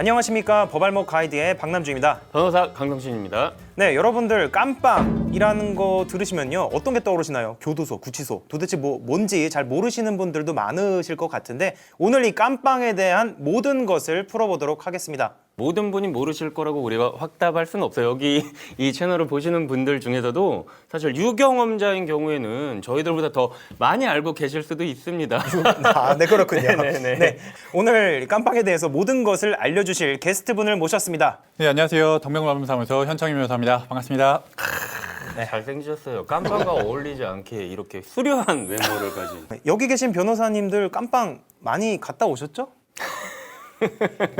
안녕하십니까. 법알목 가이드의 박남주입니다. 변호사 강성신입니다. 네, 여러분들 깜빵이라는 거 들으시면요 어떤 게 떠오르시나요? 교도소, 구치소, 도대체 뭔지 잘 모르시는 분들도 많으실 것 같은데 오늘 이 깜빵에 대한 모든 것을 풀어보도록 하겠습니다. 모든 분이 모르실 거라고 우리가 확답할 수는 없어요. 여기 이 채널을 보시는 분들 중에서도 사실 유경험자인 경우에는 저희들보다 더 많이 알고 계실 수도 있습니다. 아, 네, 그렇군요. 네네네. 네, 오늘 깜빵에 대해서 모든 것을 알려주실 게스트분을 모셨습니다. 네, 안녕하세요. 덕명법무사무소 현창임 변호사입니다. 반갑습니다. 네. 잘생기셨어요. 깜빵과 어울리지 않게 이렇게 수려한 외모를 가진. 여기 계신 변호사님들 깜빵 많이 갔다 오셨죠?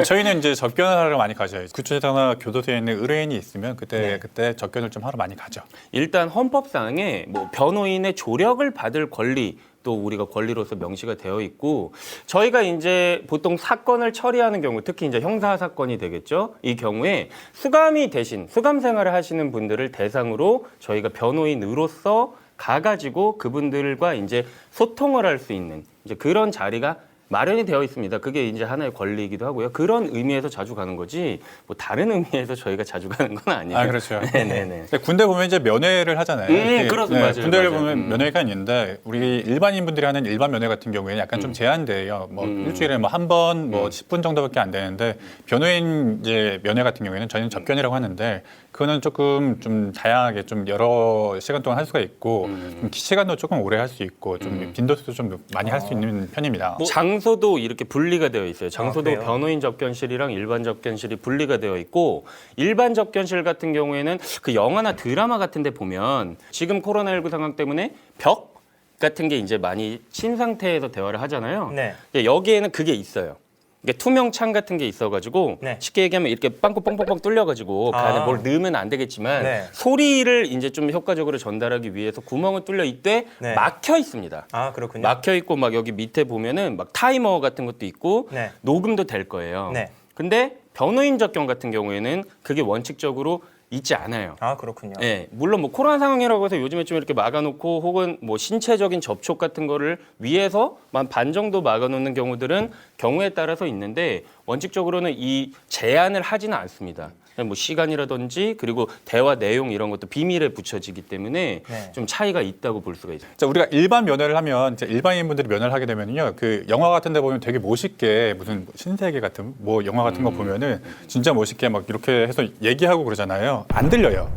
저희는 이제 접견을 하러 많이 가죠. 구치소나 교도소에 있는 의뢰인이 있으면 그때 접견을 좀 하러 많이 가죠. 일단 헌법상에 뭐 변호인의 조력을 받을 권리 또 우리가 권리로서 명시가 되어 있고 저희가 이제 보통 사건을 처리하는 경우 특히 이제 형사 사건이 되겠죠. 이 경우에 수감이 대신 수감 생활을 하시는 분들을 대상으로 저희가 변호인으로서 가가지고 그분들과 이제 소통을 할 수 있는 이제 그런 자리가 마련이 되어 있습니다. 그게 이제 하나의 권리이기도 하고요. 그런 의미에서 자주 가는 거지 뭐 다른 의미에서 저희가 자주 가는 건 아니에요. 아, 그렇죠. 네네네. 군대 보면 이제 면회를 하잖아요. 이렇게, 그렇습니다. 맞아요. 군대를 맞아요. 보면 면회가 있는데 우리 일반인 분들이 하는 일반 면회 같은 경우에는 약간 좀 제한돼요. 뭐 일주일에 뭐 한 번 뭐 10분 정도밖에 안 되는데 변호인 이제 면회 같은 경우에는 저희는 접견이라고 하는데 그거는 조금 좀 다양하게 좀 여러 시간 동안 할 수가 있고 좀 시간도 조금 오래 할 수 있고 좀 빈도수도 좀 많이 할 수 있는 편입니다. 뭐 장소도 이렇게 분리가 되어 있어요. 장소도 그래요? 변호인 접견실이랑 일반 접견실이 분리가 되어 있고 일반 접견실 같은 경우에는 그 영화나 드라마 같은 데 보면 지금 코로나19 상황 때문에 벽 같은 게 이제 많이 친 상태에서 대화를 하잖아요. 네. 여기에는 그게 있어요. 이게 투명 창 같은 게 있어가지고 네. 쉽게 얘기하면 이렇게 빵꾸 뻥뻥뻥 뚫려가지고 그 안에 뭘 넣으면 안 되겠지만 네. 소리를 이제 좀 효과적으로 전달하기 위해서 구멍을 뚫려 이때 네. 막혀 있습니다. 아, 그렇군요. 막혀 있고 막 여기 밑에 보면은 막 타이머 같은 것도 있고 네. 녹음도 될 거예요. 네. 근데 변호인 접견 같은 경우에는 그게 원칙적으로 있지 않아요. 아, 그렇군요. 예, 물론 뭐 코로나 상황이라고 해서 요즘에 좀 이렇게 막아놓고 혹은 뭐 신체적인 접촉 같은 거를 위해서만 반 정도 막아놓는 경우들은 경우에 따라서 있는데 원칙적으로는 이 제한을 하지는 않습니다. 뭐 시간이라든지 그리고 대화 내용 이런 것도 비밀에 붙여지기 때문에 네. 좀 차이가 있다고 볼 수가 있죠. 자, 우리가 일반 면회를 하면 이제 일반인분들이 면회를 하게 되면요, 그 영화 같은 데 보면 되게 멋있게 무슨 신세계 같은 뭐 영화 같은 거 보면은 진짜 멋있게 막 이렇게 해서 얘기하고 그러잖아요. 안 들려요.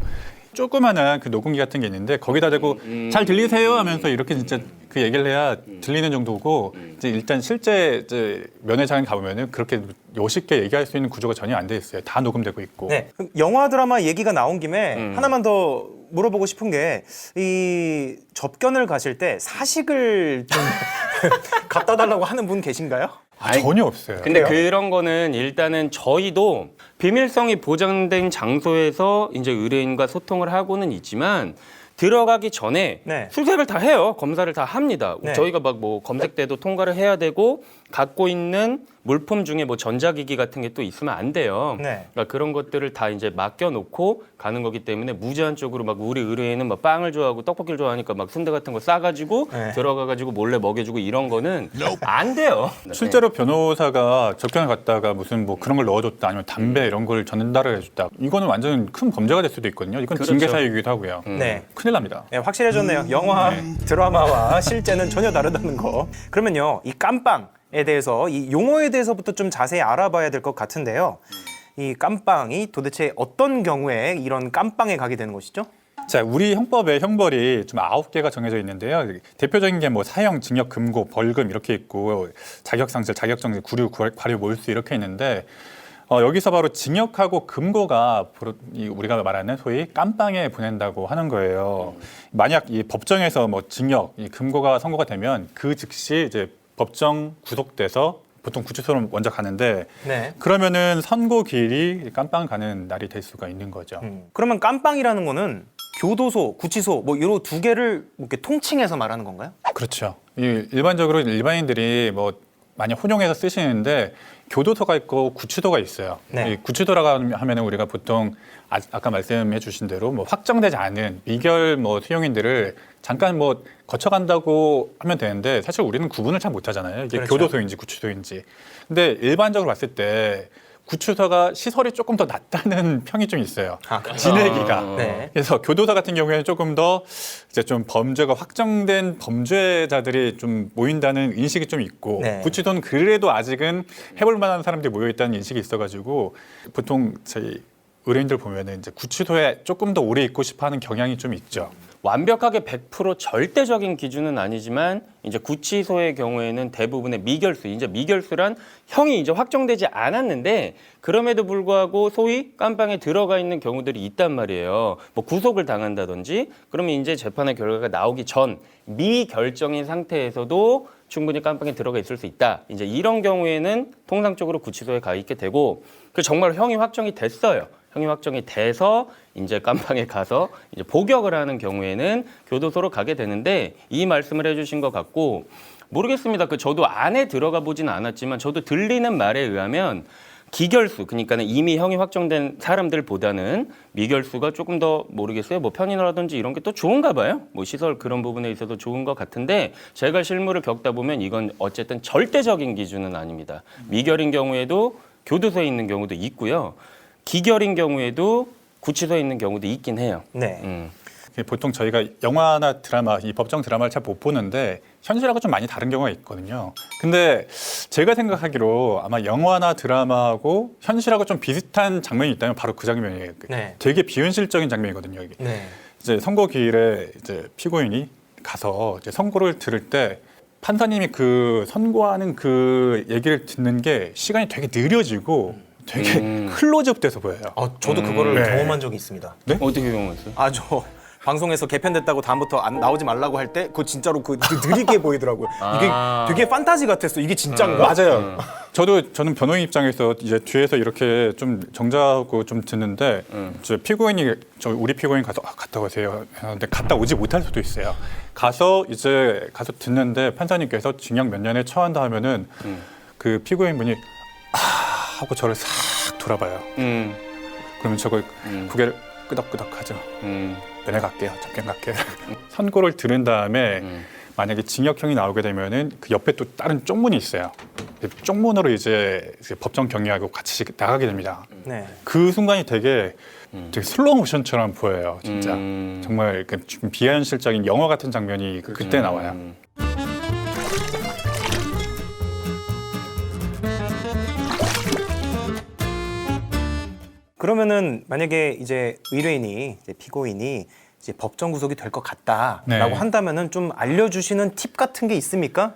조그마한 그 녹음기 같은 게 있는데 거기다 대고 잘 들리세요 하면서 이렇게 진짜 그 얘기를 해야 들리는 정도고 이제 일단 실제 이제 면회장에 가보면은 그렇게 멋있게 얘기할 수 있는 구조가 전혀 안 돼 있어요. 다 녹음되고 있고. 네, 그럼 영화 드라마 얘기가 나온 김에 하나만 더 물어보고 싶은 게 이 접견을 가실 때 사식을 좀 갖다 달라고 하는 분 계신가요? 전혀 없어요. 근데 그래요? 그런 거는 일단은 저희도 비밀성이 보장된 장소에서 이제 의뢰인과 소통을 하고는 있지만 들어가기 전에 네. 수색을 다 해요. 검사를 다 합니다. 네. 저희가 막 뭐 검색대도 통과를 해야 되고 갖고 있는 물품 중에 뭐 전자기기 같은 게 또 있으면 안 돼요. 네. 그러니까 그런 것들을 다 이제 맡겨놓고 가는 거기 때문에 무제한적으로 막 우리 의뢰인은 막 빵을 좋아하고 떡볶이를 좋아하니까 막 순대 같은 거 싸가지고 네. 들어가가지고 몰래 먹여주고 이런 거는 안 돼요. 실제로 변호사가 접견을 갔다가 무슨 뭐 그런 걸 넣어줬다 아니면 담배 이런 걸 전달을 해줬다. 이거는 완전 큰 범죄가 될 수도 있거든요. 이건 그렇죠. 징계 사유이기도 하고요. 네. 큰일 납니다. 네, 확실해졌네요. 영화, 드라마와 실제는 전혀 다르다는 거. 그러면요, 이 깜빵에 대해서 이 용어에 대해서부터 좀 자세히 알아봐야 될 것 같은데요. 이 깜빵이 도대체 어떤 경우에 이런 깜빵에 가게 되는 것이죠? 자, 우리 형법에 형벌이 좀 9개가 정해져 있는데요. 대표적인 게 뭐 사형, 징역, 금고, 벌금 이렇게 있고 자격상실, 자격정지, 구류, 과료, 몰수 이렇게 있는데 여기서 바로 징역하고 금고가 우리가 말하는 소위 깜빵에 보낸다고 하는 거예요. 만약 이 법정에서 뭐 징역, 이 금고가 선고가 되면 그 즉시 이제 법정 구속돼서 보통 구치소로 먼저 가는데 네. 그러면은 선고기일이 깜빵 가는 날이 될 수가 있는 거죠. 그러면 깜빵이라는 거는 교도소, 구치소 뭐 이런 두 개를 이렇게 통칭해서 말하는 건가요? 그렇죠. 일반적으로 일반인들이 뭐 많이 혼용해서 쓰시는데 교도소가 있고 구치소가 있어요. 네. 이 구치소라고 하면은 우리가 보통 아까 말씀해 주신 대로 뭐 확정되지 않은 미결 뭐 수용인들을 잠깐 뭐 거쳐간다고 하면 되는데 사실 우리는 구분을 잘 못하잖아요. 이게 그렇죠. 교도소인지 구치소인지. 근데 일반적으로 봤을 때 구치소가 시설이 조금 더 낫다는 평이 좀 있어요. 아, 그래요? 지내기가. 네. 그래서 교도소 같은 경우에는 조금 더 이제 좀 범죄가 확정된 범죄자들이 좀 모인다는 인식이 좀 있고 네. 구치소는 그래도 아직은 해볼 만한 사람들이 모여 있다는 인식이 있어가지고 보통 저희 의뢰인들 보면은 이제 구치소에 조금 더 오래 있고 싶어하는 경향이 좀 있죠. 완벽하게 100% 절대적인 기준은 아니지만 이제 구치소의 경우에는 대부분의 미결수, 이제 미결수란 형이 이제 확정되지 않았는데 그럼에도 불구하고 소위 깜빵에 들어가 있는 경우들이 있단 말이에요. 뭐 구속을 당한다든지 그러면 이제 재판의 결과가 나오기 전 미결정인 상태에서도 충분히 깜빵에 들어가 있을 수 있다. 이제 이런 경우에는 통상적으로 구치소에 가 있게 되고 그 정말 형이 확정이 됐어요. 형이 확정이 돼서 이제 깜빵에 가서 이제 복역을 하는 경우에는 교도소로 가게 되는데 이 말씀을 해주신 것 같고 모르겠습니다. 저도 안에 들어가 보지는 않았지만 저도 들리는 말에 의하면 기결수 그러니까는 이미 형이 확정된 사람들보다는 미결수가 조금 더 모르겠어요. 뭐 편의라든지 이런 게 또 좋은가 봐요. 뭐 시설 그런 부분에 있어서 좋은 것 같은데 제가 실무를 겪다 보면 이건 어쨌든 절대적인 기준은 아닙니다. 미결인 경우에도 교도소에 있는 경우도 있고요. 기결인 경우에도 구치소에 있는 경우도 있긴 해요. 네. 보통 저희가 영화나 드라마, 이 법정 드라마를 잘 못 보는데 현실하고 좀 많이 다른 경우가 있거든요. 근데 제가 생각하기로 아마 영화나 드라마하고 현실하고 좀 비슷한 장면이 있다면 바로 그 장면이에요. 네. 되게 비현실적인 장면이거든요. 이게. 네. 이제 선고 기일에 이제 피고인이 가서 이제 선고를 들을 때 판사님이 그 선고하는 그 얘기를 듣는 게 시간이 되게 느려지고 되게 클로즈업돼서 보여요. 저도 그거를 네. 경험한 적이 있습니다. 어떻게 경험했어요? 저 방송에서 개편됐다고 다음부터 안 나오지 말라고 할 때 그거 진짜로 느리게 보이더라고요. 이게 되게 판타지 같았어. 이게 진짜인가? 맞아요. 저는 변호인 입장에서 이제 뒤에서 이렇게 좀 정자하고 좀 듣는데 이제 피고인이 우리 피고인 가서 갔다 오세요. 근데 갔다 오지 못할 수도 있어요. 가서 듣는데 판사님께서 징역 몇 년에 처한다 하면은 그 피고인분이 하고 저를 싹 돌아봐요. 그러면 저걸 고개를 끄덕끄덕하죠. 면회 갈게요. 잠깐 갈게요. 선고를 들은 다음에 만약에 징역형이 나오게 되면은 그 옆에 또 다른 쪽문이 있어요. 쪽문으로 이제 법정 경위하고 같이 나가게 됩니다. 네. 그 순간이 되게 슬로우 모션처럼 보여요. 진짜 정말 좀 비현실적인 영화 같은 장면이 그때 나와요. 그러면은 만약에 이제 의뢰인이 이제 피고인이 이제 법정 구속이 될 것 같다라고 네. 한다면은 좀 알려주시는 팁 같은 게 있습니까?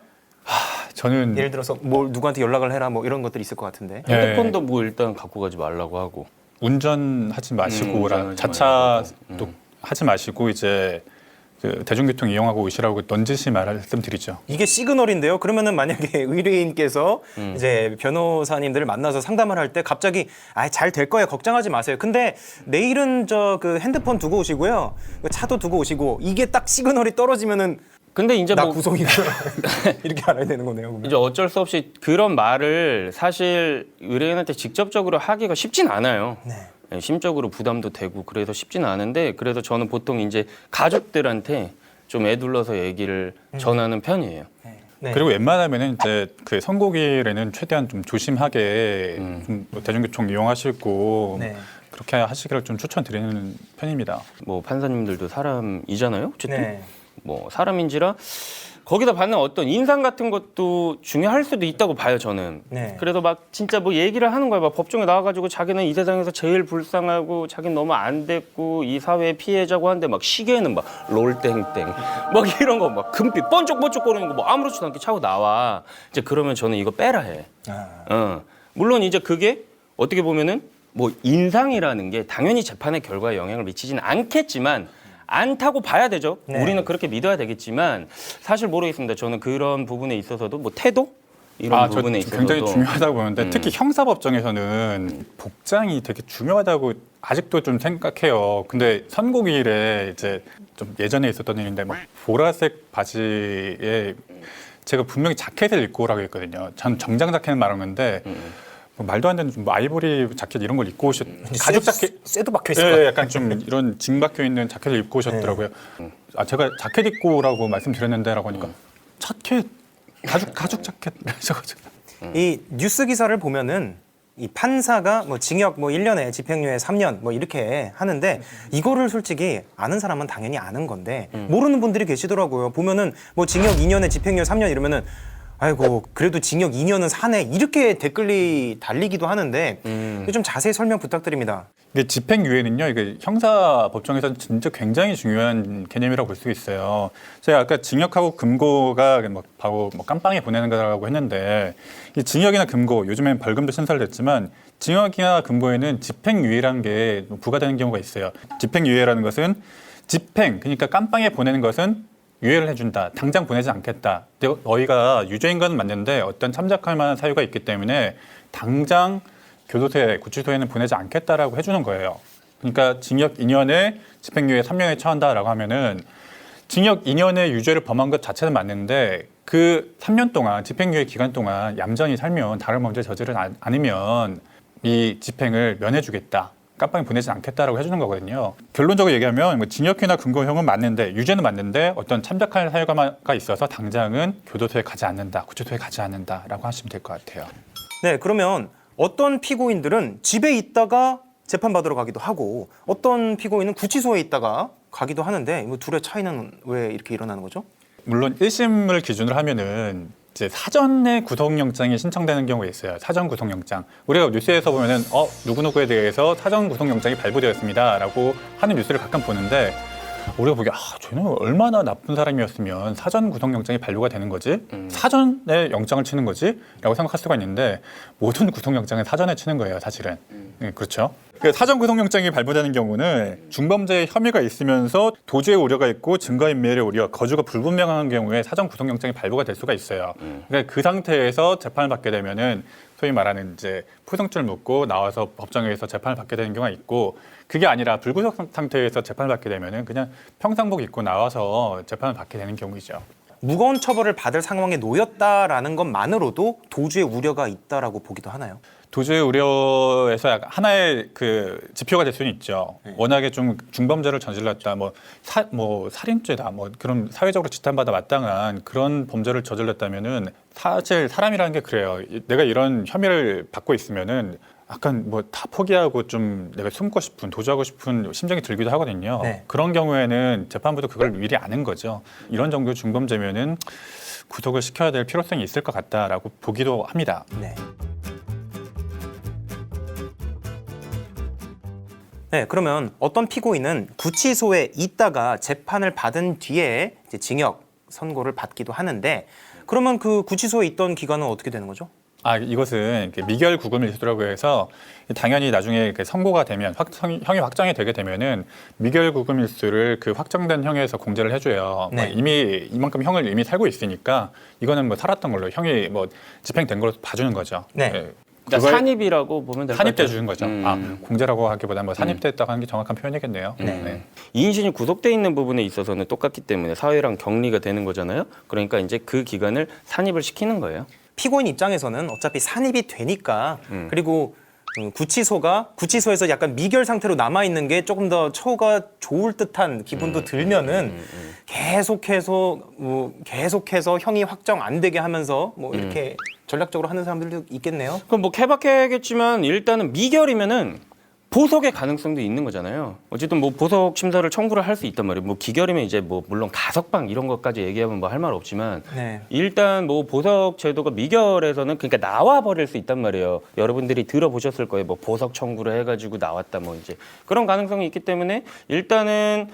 저는 예를 들어서 뭘 누구한테 연락을 해라 뭐 이런 것들이 있을 것 같은데. 네. 핸드폰도 뭐 일단 갖고 가지 말라고 하고. 운전하지 마시고 운전하지 자차도 하지 마시고 이제 그 대중교통 이용하고 오시라고 넌지시 말씀드리죠. 이게 시그널인데요. 그러면은 만약에 의뢰인께서 이제 변호사님들을 만나서 상담을 할 때 갑자기 잘 될 거예요. 걱정하지 마세요. 근데 내일은 그 핸드폰 두고 오시고요. 그 차도 두고 오시고 이게 딱 시그널이 떨어지면은 근데 이제 나 뭐 구속이구나. 이렇게 알아야 되는 거네요. 그러면. 이제 어쩔 수 없이 그런 말을 사실 의뢰인한테 직접적으로 하기가 쉽진 않아요. 네. 네, 심적으로 부담도 되고 그래서 쉽지는 않은데 그래서 저는 보통 이제 가족들한테 좀 애둘러서 얘기를 전하는 편이에요. 네. 그리고 웬만하면은 이제 그 선고일에는 최대한 좀 조심하게 좀 대중교통 이용하시고 네. 그렇게 하시기를 좀 추천드리는 편입니다. 뭐 판사님들도 사람이잖아요. 어쨌든 네. 뭐 사람인지라 거기다 받는 어떤 인상 같은 것도 중요할 수도 있다고 봐요, 저는. 네. 그래서 막 진짜 뭐 얘기를 하는 거야. 막 법정에 나와가지고 자기는 이 세상에서 제일 불쌍하고 자기는 너무 안 됐고 이 사회의 피해자고 하는데 막 시계는 막 롤땡땡 막 이런 거 막 금빛 번쩍번쩍거리는 거 뭐 아무렇지도 않게 차고 나와. 이제 그러면 저는 이거 빼라 해. 물론 이제 그게 어떻게 보면은 뭐 인상이라는 게 당연히 재판의 결과에 영향을 미치지는 않겠지만 않다고 봐야 되죠. 네. 우리는 그렇게 믿어야 되겠지만 사실 모르겠습니다. 저는 그런 부분에 있어서도 뭐 태도 이런 저 부분에 있어서도 굉장히 중요하다고 보는데 특히 형사법정에서는 복장이 되게 중요하다고 아직도 좀 생각해요. 근데 선고기일에 이제 좀 예전에 있었던 일인데 막 보라색 바지에 제가 분명히 자켓을 입고 오라고 했거든요. 전 정장 자켓은 말한 건데 뭐 말도 안 되는 뭐 아이보리 자켓 이런 걸 입고 가죽 자켓 쇠도 박혀 있을 것 예, 약간 좀 이런 징 박혀 있는 자켓을 입고 오셨더라고요. 제가 자켓 입고 오라고 말씀드렸는데라고 하니까 자켓 가죽 자켓 하셔가지고 이 뉴스 기사를 보면은 이 판사가 뭐 징역 뭐 1년에 집행유예 3년 뭐 이렇게 하는데 이거를 솔직히 아는 사람은 당연히 아는 건데 모르는 분들이 계시더라고요. 보면은 뭐 징역 2년에 집행유예 3년 이러면은 아이고 그래도 징역 2년은 사네 이렇게 댓글이 달리기도 하는데 이거 좀 자세히 설명 부탁드립니다. 이게 집행유예는요, 이게 형사 법정에서 진짜 굉장히 중요한 개념이라고 볼 수 있어요. 제가 아까 징역하고 금고가 뭐 바로 뭐 깜빵에 보내는 거라고 했는데, 이 징역이나 금고, 요즘엔 벌금도 신설됐지만 징역이나 금고에는 집행유예라는 게 부과되는 경우가 있어요. 집행유예라는 것은 집행, 그러니까 깜빵에 보내는 것은 유예를 해준다. 당장 보내지 않겠다. 너희가 유죄인 건 맞는데 어떤 참작할 만한 사유가 있기 때문에 당장 교도소에, 구치소에는 보내지 않겠다라고 해주는 거예요. 그러니까 징역 2년에 집행유예 3년에 처한다라고 하면은 징역 2년의 유죄를 범한 것 자체는 맞는데 그 3년 동안, 집행유예 기간 동안 얌전히 살면, 다른 범죄 저지르지 않으면 이 집행을 면해주겠다. 깜빵에 보내지 않겠다라고 해주는 거거든요. 결론적으로 얘기하면 뭐 징역이나 금고형은 맞는데, 유죄는 맞는데 어떤 참작할 사유가 있어서 당장은 교도소에 가지 않는다, 구치소에 가지 않는다라고 하시면 될 것 같아요. 네, 그러면 어떤 피고인들은 집에 있다가 재판받으러 가기도 하고 어떤 피고인은 구치소에 있다가 가기도 하는데 뭐 둘의 차이는 왜 이렇게 일어나는 거죠? 물론 1심을 기준으로 하면은 이제 사전에 구속영장이 신청되는 경우가 있어요. 사전 구속영장. 우리가 뉴스에서 보면은 누구누구에 대해서 사전 구속영장이 발부되었습니다라고 하는 뉴스를 가끔 보는데, 우리가 보기에 쟤는 얼마나 나쁜 사람이었으면 사전 구속영장이 발부가 되는 거지? 사전에 영장을 치는 거지? 라고 생각할 수가 있는데, 모든 구속영장은 사전에 치는 거예요, 사실은. 네, 그렇죠. 그 사전 구속영장이 발부되는 경우는 중범죄 혐의가 있으면서 도주의 우려가 있고 증거인멸의 우려, 거주가 불분명한 경우에 사전 구속영장이 발부가 될 수가 있어요. 그러니까 그 상태에서 재판을 받게 되면은 소위 말하는 이제 포성줄 묻고 나와서 법정에서 재판을 받게 되는 경우가 있고, 그게 아니라 불구속 상태에서 재판을 받게 되면은 그냥 평상복 입고 나와서 재판을 받게 되는 경우이죠. 무거운 처벌을 받을 상황에 놓였다라는 것만으로도 도주의 우려가 있다라고 보기도 하나요? 도주의 우려에서 약간 하나의 그 지표가 될 수는 있죠. 워낙에 좀 중범죄를 저질렀다, 뭐 살인죄다, 뭐 그런 사회적으로 지탄받아 마땅한 그런 범죄를 저질렀다면은, 사실 사람이라는 게 그래요. 내가 이런 혐의를 받고 있으면은 약간 뭐 다 포기하고 좀 내가 숨고 싶은, 도주하고 싶은 심정이 들기도 하거든요. 네. 그런 경우에는 재판부도 그걸 미리 아는 거죠. 이런 정도 중범죄면은 구속을 시켜야 될 필요성이 있을 것 같다라고 보기도 합니다. 네. 네, 그러면 어떤 피고인은 구치소에 있다가 재판을 받은 뒤에 이제 징역 선고를 받기도 하는데, 그러면 그 구치소에 있던 기간은 어떻게 되는 거죠? 이것은 미결 구금일수라고 해서 당연히 나중에 선고가 되면, 형이 확정이 되게 되면은 미결 구금일수를 그 확정된 형에서 공제를 해줘요. 네. 이미 이만큼 형을 이미 살고 있으니까 이거는 뭐 살았던 걸로, 형이 뭐 집행된 걸로 봐주는 거죠. 네. 그러니까 그걸 산입이라고 보면 될 것 같아요. 산입돼 주는 거죠. 공제라고 하기보다는 뭐 산입됐다고 하는 게 정확한 표현이겠네요. 네. 이인신이 구속돼 있는 부분에 있어서는 똑같기 때문에 사회랑 격리가 되는 거잖아요. 그러니까 이제 그 기간을 산입을 시키는 거예요. 피고인 입장에서는 어차피 산입이 되니까 그리고 구치소에서 약간 미결 상태로 남아 있는 게 조금 더 처우가 좋을 듯한 기분도 들면은 계속해서 형이 확정 안 되게 하면서 뭐 이렇게 전략적으로 하는 사람들도 있겠네요. 그럼 뭐 케바케겠지만 일단은 미결이면은 보석의 가능성도 있는 거잖아요. 어쨌든 뭐 보석 심사를 청구를 할 수 있단 말이에요. 뭐 기결이면 이제 뭐 물론 가석방 이런 것까지 얘기하면 뭐 할 말 없지만 네. 일단 뭐 보석 제도가 미결에서는 그러니까 나와 버릴 수 있단 말이에요. 여러분들이 들어보셨을 거예요. 뭐 보석 청구를 해가지고 나왔다 뭐 이제 그런 가능성이 있기 때문에 일단은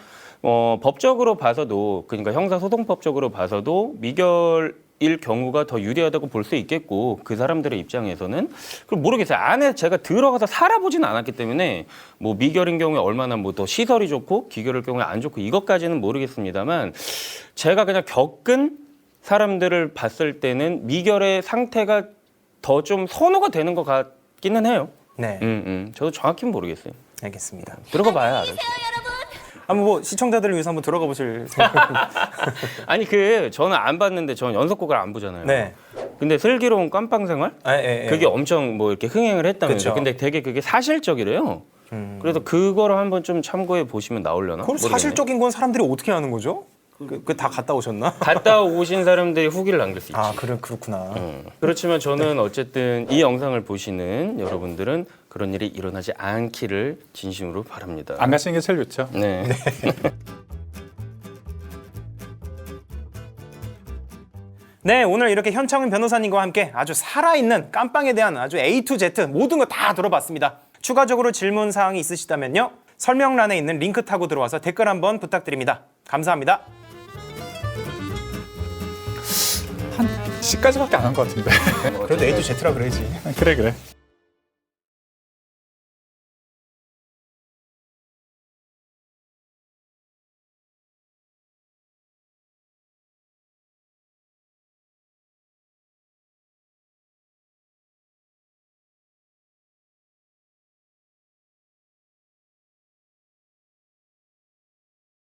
법적으로 봐서도, 그러니까 형사소송법적으로 봐서도 미결일 경우가 더 유리하다고 볼 수 있겠고, 그 사람들의 입장에서는 그럼 모르겠어요. 안에 제가 들어가서 살아보지는 않았기 때문에 뭐 미결인 경우에 얼마나 뭐 더 시설이 좋고 기결일 경우에 안 좋고 이것까지는 모르겠습니다만, 제가 그냥 겪은 사람들을 봤을 때는 미결의 상태가 더 좀 선호가 되는 것 같기는 해요. 네. 저도 정확히는 모르겠어요. 알겠습니다. 들어가 봐야 알아요. 한번 뭐 시청자들을 위해서 한번 들어가 보실 생각? 아니 저는 안 봤는데 저는 연속곡을 안 보잖아요. 네. 근데 슬기로운 깜빵 생활? 예. 그게 엄청 뭐 이렇게 흥행을 그쵸. 했다면서요. 근데 되게 그게 사실적이래요. 그래서 그거를 한번 좀 참고해 보시면 나오려나? 그럼 모르겠네. 사실적인 건 사람들이 어떻게 하는 거죠? 그 다 갔다 오셨나? 갔다 오신 사람들이 후기를 남길 수 있지. 아, 그렇구나. 그렇지만 저는 어쨌든 이 영상을 보시는 여러분들은 그런 일이 일어나지 않기를 진심으로 바랍니다. 안 가시는 게 제일 좋죠. 네. 네, 오늘 이렇게 현창훈 변호사님과 함께 아주 살아있는 깜빵에 대한 아주 A to Z 모든 거 다 들어봤습니다. 추가적으로 질문 사항이 있으시다면요. 설명란에 있는 링크 타고 들어와서 댓글 한번 부탁드립니다. 감사합니다. 한 C까지밖에 안 한 것 같은데. 그래도 A to Z라 그래야지. 그래.